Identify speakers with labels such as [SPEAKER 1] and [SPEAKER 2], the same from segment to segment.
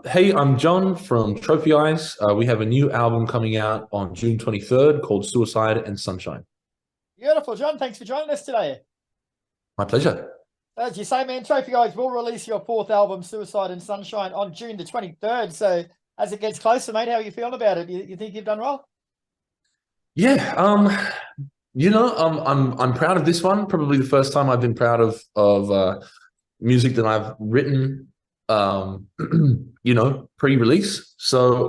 [SPEAKER 1] Hey, I'm John from Trophy Eyes. We have a new album coming out on June 23rd called Suicide and Sunshine.
[SPEAKER 2] Beautiful, John. Thanks for joining us today.
[SPEAKER 1] My pleasure.
[SPEAKER 2] As you say, man, Trophy Guys will release your fourth album, Suicide and Sunshine, on June the 23rd. So as it gets closer, mate, how are you feeling about it? You think you've done well?
[SPEAKER 1] Yeah, I'm proud of this one. Probably the first time I've been proud of music that I've written, pre-release. I'm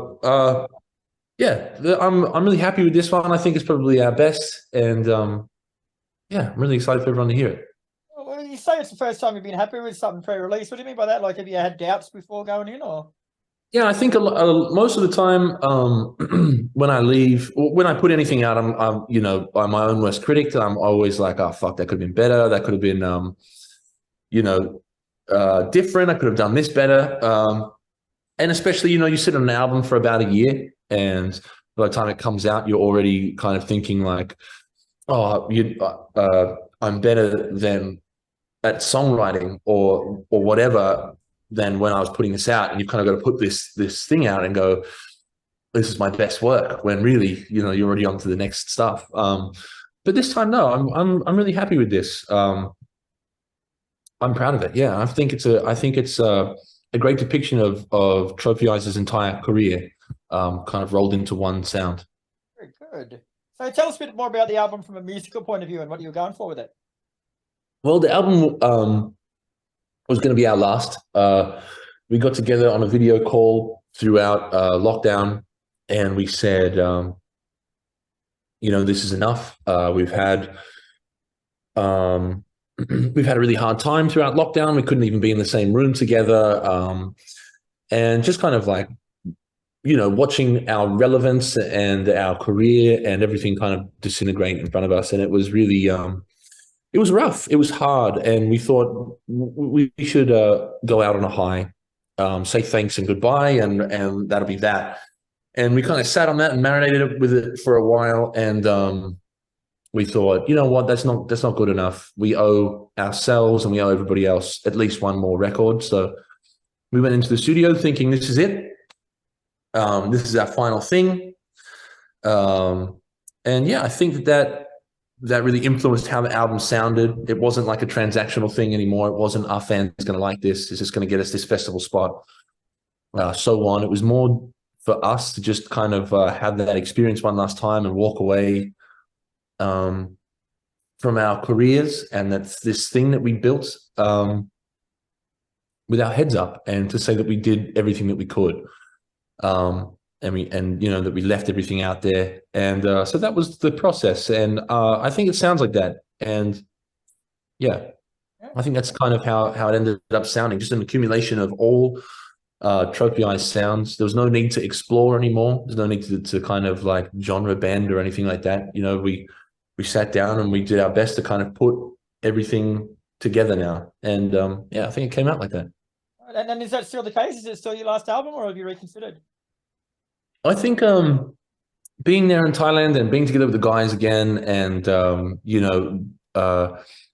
[SPEAKER 1] really happy with this one. I think it's probably our best, and yeah, I'm really excited for everyone to hear it.
[SPEAKER 2] Well, you say it's the first time you've been happy with something pre-release. What do you mean by that? Like, have you had doubts before going in, or?
[SPEAKER 1] Yeah, I think most of the time, when I leave, or when I put anything out, I'm my own worst critic. I'm always like, oh fuck, that could have been better. That could have been, you know, different. I could have done this better. And especially, you sit on an album for about a year, and by the time it comes out, you're already kind of thinking like, I'm better than at songwriting or whatever than when I was putting this out. And you've kind of got to put this thing out and go, this is my best work, when really, you're already on to the next stuff. But this time, no, I'm really happy with this. I'm proud of it. Yeah, I think it's a great depiction of Trophy Eyes' entire career, kind of rolled into one sound.
[SPEAKER 2] Very good. So tell us a bit more about the album from a musical point of view and what you were going for with it.
[SPEAKER 1] Well, the album was going to be our last. We got together on a video call throughout lockdown, and we said, this is enough. We've had we've had a really hard time throughout lockdown. We couldn't even be in the same room together, and just kind of like, watching our relevance and our career and everything kind of disintegrate in front of us. And it was really, it was rough. It was hard. And we thought we should go out on a high, say thanks and goodbye, and that'll be that. And we kind of sat on that and marinated with it for a while. And we thought, you know what, that's not good enough. We owe ourselves and we owe everybody else at least one more record. So we went into the studio thinking, this is it. This is our final thing. And yeah, I think that really influenced how the album sounded. It wasn't like a transactional thing anymore. It wasn't, our fans going to like this. It's just going to get us this festival spot, so on. It was more for us to just kind of have that experience one last time and walk away from our careers. And that's this thing that we built with our heads up, and to say that we did everything that we could. That we left everything out there. And so that was the process. And I think it sounds like that. And yeah, I think that's kind of how it ended up sounding, just an accumulation of all Trophy Eyes sounds. There was no need to explore anymore. There's no need to kind of like genre bend or anything like that. We sat down and we did our best to kind of put everything together now. And yeah, I think it came out like that.
[SPEAKER 2] And is that still the case? Is it still your last album, or have you reconsidered?
[SPEAKER 1] I think being there in Thailand and being together with the guys again, and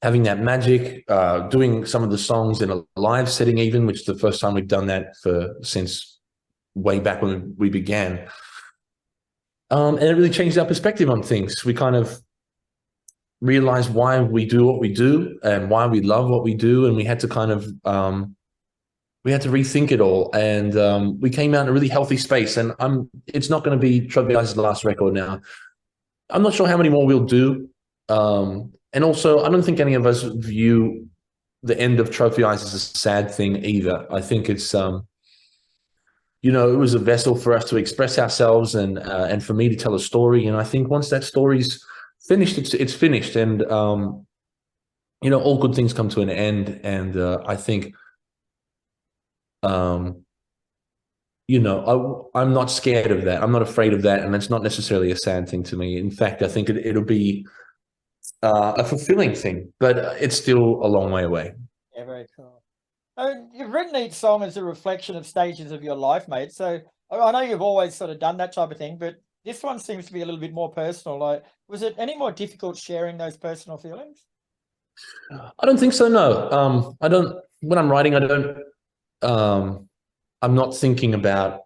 [SPEAKER 1] having that magic, doing some of the songs in a live setting, even, which is the first time we've done that since way back when we began. And it really changed our perspective on things. We kind of realized why we do what we do and why we love what we do, and we had to kind of we had to rethink it all, and we came out in a really healthy space. And it's not going to be Trophy Eyes' last record now. I'm not sure how many more we'll do. And also, I don't think any of us view the end of Trophy Eyes as a sad thing either. I think it's, it was a vessel for us to express ourselves, and for me to tell a story. And I think once that story's finished, it's finished. And, all good things come to an end. And I think, I'm not scared of that. I'm not afraid of that. And it's not necessarily a sad thing to me. In fact, I think it'll be a fulfilling thing, but it's still a long way away.
[SPEAKER 2] Yeah, very cool. You've written each song as a reflection of stages of your life, mate. So I know you've always sort of done that type of thing, but this one seems to be a little bit more personal. Like, was it any more difficult sharing those personal feelings?
[SPEAKER 1] I don't think so, no. I don't, when I'm writing, I I'm not thinking about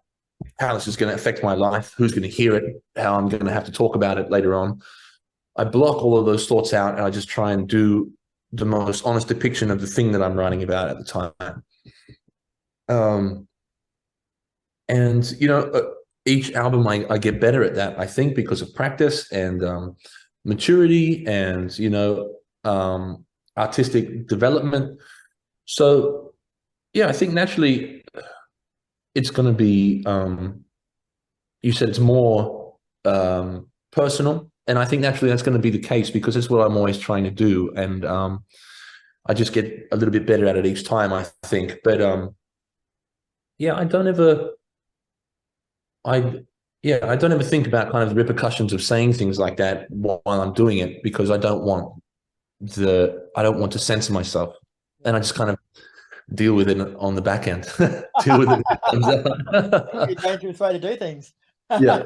[SPEAKER 1] how this is going to affect my life, who's going to hear it, how I'm going to have to talk about it later on. I block all of those thoughts out, and I just try and do the most honest depiction of the thing that I'm writing about at the time. And each album I get better at that, I think, because of practice and maturity and artistic development. So yeah, I think naturally it's going to be you said it's more personal, and I think naturally that's going to be the case because it's what I'm always trying to do, and I just get a little bit better at it each time, I think. But yeah, I don't ever think about kind of the repercussions of saying things like that while I'm doing it, because I don't want to censor myself, and I just kind of deal with it on the back end. Deal with it.
[SPEAKER 2] It's a dangerous way to do things.
[SPEAKER 1] Yeah.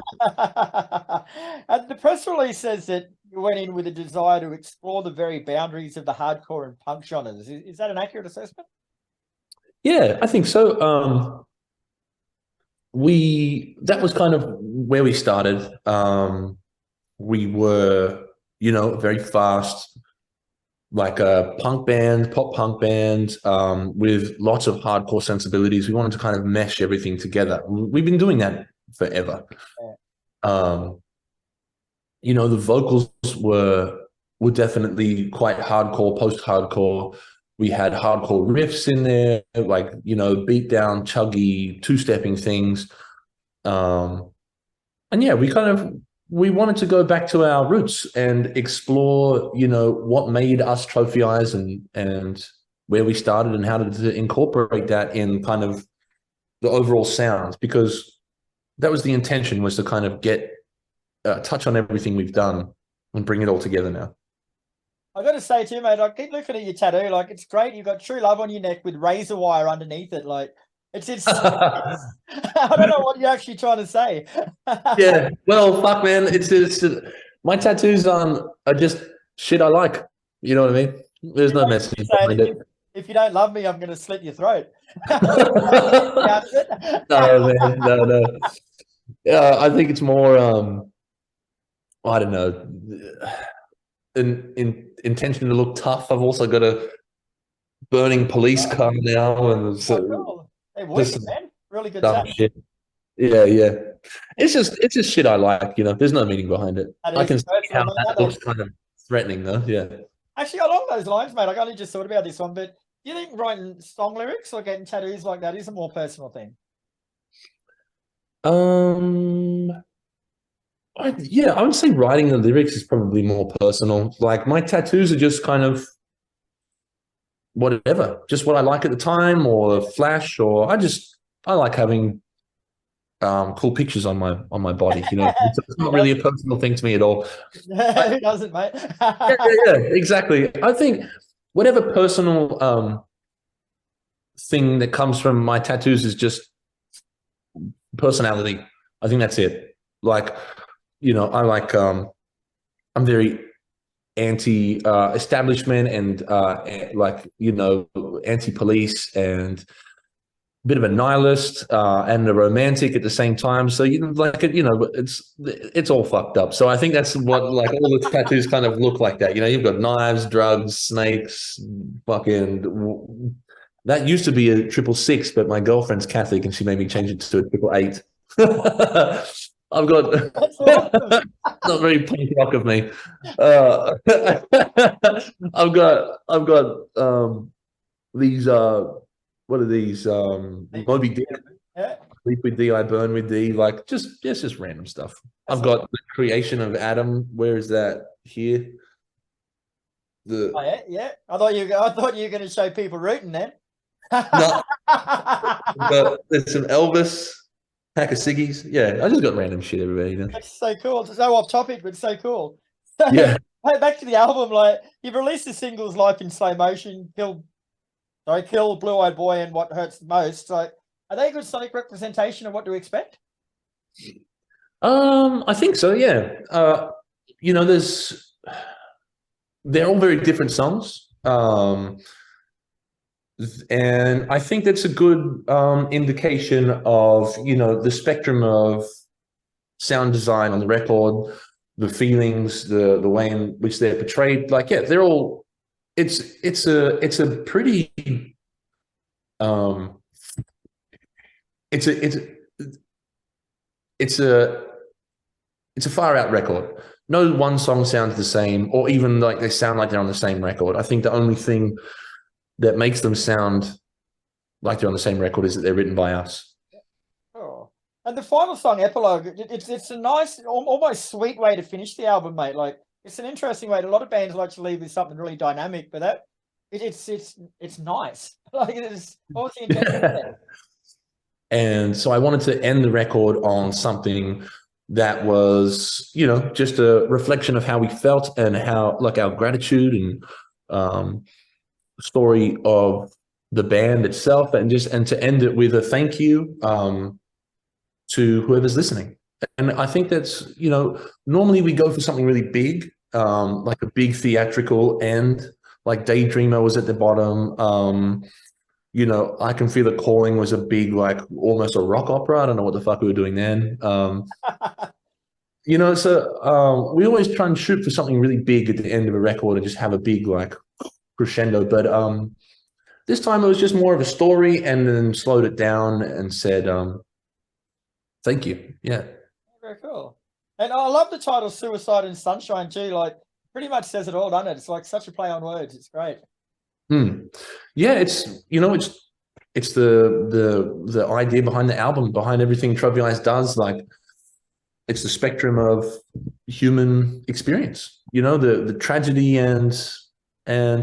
[SPEAKER 2] And the press release says that you went in with a desire to explore the very boundaries of the hardcore and punk genres. Is that an accurate assessment?
[SPEAKER 1] Yeah, I think so. That was kind of where we started. We were, very fast, like a punk band, pop punk band, with lots of hardcore sensibilities. We wanted to kind of mesh everything together. We've been doing that forever. The vocals were definitely quite hardcore, post-hardcore. We had hardcore riffs in there, like, beat down, chuggy, two-stepping things. And yeah, we wanted to go back to our roots and explore, what made us Trophy Eyes and where we started and how to incorporate that in kind of the overall sound, because that was the intention, was to kind of get touch on everything we've done and bring it all together now.
[SPEAKER 2] I got to say too, mate, I keep looking at your tattoo. Like, it's great. You've got True Love on your neck with razor wire underneath it. Like, it's I don't know what you're actually trying to say.
[SPEAKER 1] Yeah, well, fuck, man. It's my tattoos are just shit I like. You know what I mean? There's no message behind it.
[SPEAKER 2] If you don't love me, I'm going to slit your throat.
[SPEAKER 1] No, man, no. Yeah, I think it's more, I don't know, intention to look tough. I've also got a burning police car now, and so
[SPEAKER 2] cool. Hey, wicked, man. Really good
[SPEAKER 1] shit. Yeah. It's just shit I like. There's no meaning behind it. I can see how that looks kind of threatening, though. Yeah.
[SPEAKER 2] Actually, along those lines, mate, I only just thought about this one, but do you think writing song lyrics or getting tattoos like that is a more personal thing?
[SPEAKER 1] I would say writing the lyrics is probably more personal. Like, my tattoos are just kind of whatever, just what I like at the time, or flash, or I like having cool pictures on my body. It's not really a personal thing to me at all.
[SPEAKER 2] Who doesn't, mate?
[SPEAKER 1] yeah, exactly. I think whatever personal thing that comes from my tattoos is just personality. I think that's it. Like, I like I'm very anti-establishment and anti-police, and a bit of a nihilist and a romantic at the same time. So it's all fucked up. So I think that's what, like, all the tattoos kind of look like that. You've got knives, drugs, snakes, fucking. That used to be a 666, but my girlfriend's Catholic and she made me change it to a 888. I've got not very punk rock of me. I've got these what are these Moby Dick, sleep with D, I burn with D, like just random stuff. I've got the creation of Adam. Where is that? Here.
[SPEAKER 2] Yeah. I thought you were going to show people rooting then.
[SPEAKER 1] No. But there's some Elvis, pack of ciggies. Yeah, I just got random shit everywhere.
[SPEAKER 2] That's so cool. It's so off topic, but so cool. So,
[SPEAKER 1] yeah.
[SPEAKER 2] Back to the album. Like, you've released the singles "Life in Slow Motion," Kill, Blue Eyed Boy, and What Hurts the Most. So, are they a good sonic representation of what to expect?
[SPEAKER 1] I think so. Yeah. They're all very different songs. And I think that's a good indication of, you know, the spectrum of sound design on the record, the feelings, the way in which they're portrayed. Like, yeah, they're all. It's a pretty um, it's a it's it's a it's a far out record. No one song sounds the same, or even like they sound like they're on the same record. I think the only thing that makes them sound like they're on the same record is that they're written by us.
[SPEAKER 2] Oh. And the final song, Epilogue, it's a nice, almost sweet way to finish the album, mate. Like, it's an interesting way. A lot of bands like to leave with something really dynamic, but it's nice. Like, it's what was the intention there?
[SPEAKER 1] And so I wanted to end the record on something that was, you know, just a reflection of how we felt and how, like, our gratitude and story of the band itself, and to end it with a thank you to whoever's listening. And I think that's, you know, normally we go for something really big, like a big theatrical end, like Daydreamer was at the bottom. You know, I Can Feel It Calling was a big, like almost a rock opera. I don't know what the fuck we were doing then. You know, so we always try and shoot for something really big at the end of a record and just have a big like crescendo. But this time it was just more of a story, and then slowed it down and said, thank you. Yeah.
[SPEAKER 2] Very cool. And I love the title Suicide and Sunshine too. Like, pretty much says it all, doesn't it? It's like such a play on words. It's great.
[SPEAKER 1] Yeah, it's, you know, it's the idea behind the album, behind everything Trivialize does. Like, it's the spectrum of human experience, you know, the tragedy and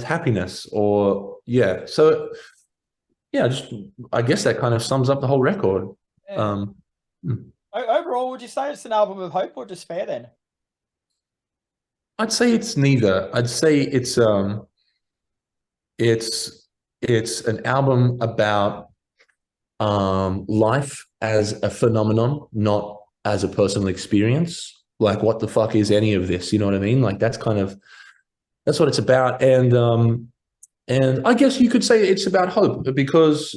[SPEAKER 1] happiness, or yeah. So yeah, just I guess that kind of sums up the whole record.
[SPEAKER 2] Yeah. Overall, would you say it's an album of hope or despair then?
[SPEAKER 1] I'd say it's neither. I'd say it's an album about life as a phenomenon, not as a personal experience. Like, what the fuck is any of this? You know what I mean? Like, that's what it's about. And I guess you could say it's about hope, because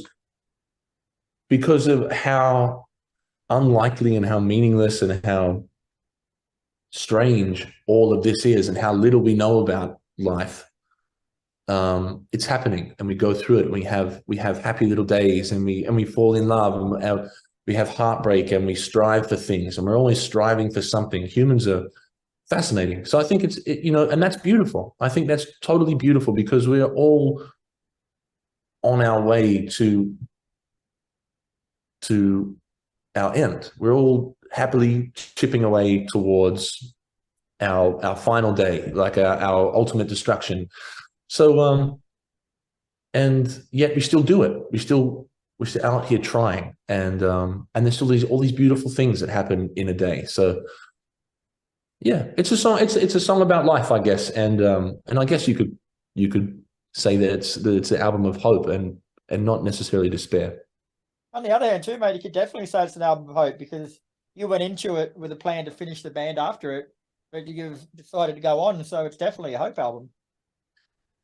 [SPEAKER 1] of how unlikely and how meaningless and how strange all of this is, and how little we know about life. It's happening, and we go through it, and we have happy little days, and we fall in love, and we have heartbreak, and we strive for things, and we're always striving for something. Humans are fascinating. So I think you know, and that's beautiful. I think that's totally beautiful, because we are all on our way to our end. We're all happily chipping away towards our final day, like our ultimate destruction. So and yet we still do it. We're still out here trying, and there's still all these beautiful things that happen in a day. So yeah, it's a song. It's a song about life, I guess, and I guess you could say that it's an album of hope, and not necessarily despair.
[SPEAKER 2] On the other hand, too, mate, you could definitely say it's an album of hope, because you went into it with a plan to finish the band after it, but you've decided to go on. So it's definitely a hope album.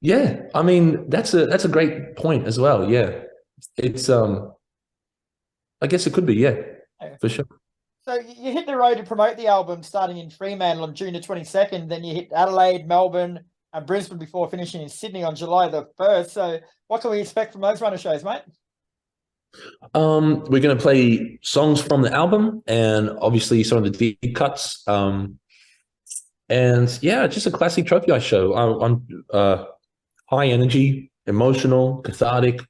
[SPEAKER 1] Yeah, I mean, that's a great point as well. Yeah, it's I guess it could be, yeah, for sure.
[SPEAKER 2] So you hit the road to promote the album, starting in Fremantle on June the 22nd. Then you hit Adelaide, Melbourne, and Brisbane before finishing in Sydney on July the 1st. So what can we expect from those runner shows, mate?
[SPEAKER 1] We're going to play songs from the album, and obviously some of the deep cuts. And yeah, just a classic Trophy Eye show. I'm high energy, emotional, cathartic,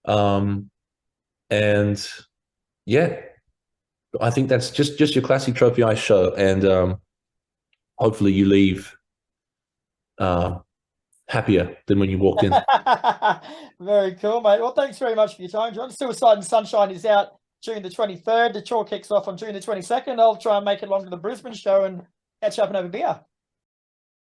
[SPEAKER 1] and yeah, I think that's just your classic Trophy Eye show. And hopefully you leave happier than when you walked in.
[SPEAKER 2] Very cool, mate. Well, thanks very much for your time, John. Suicide and Sunshine is out June the 23rd. The tour kicks off on June the 22nd. I'll try and make it along to the Brisbane show and catch up and have a beer.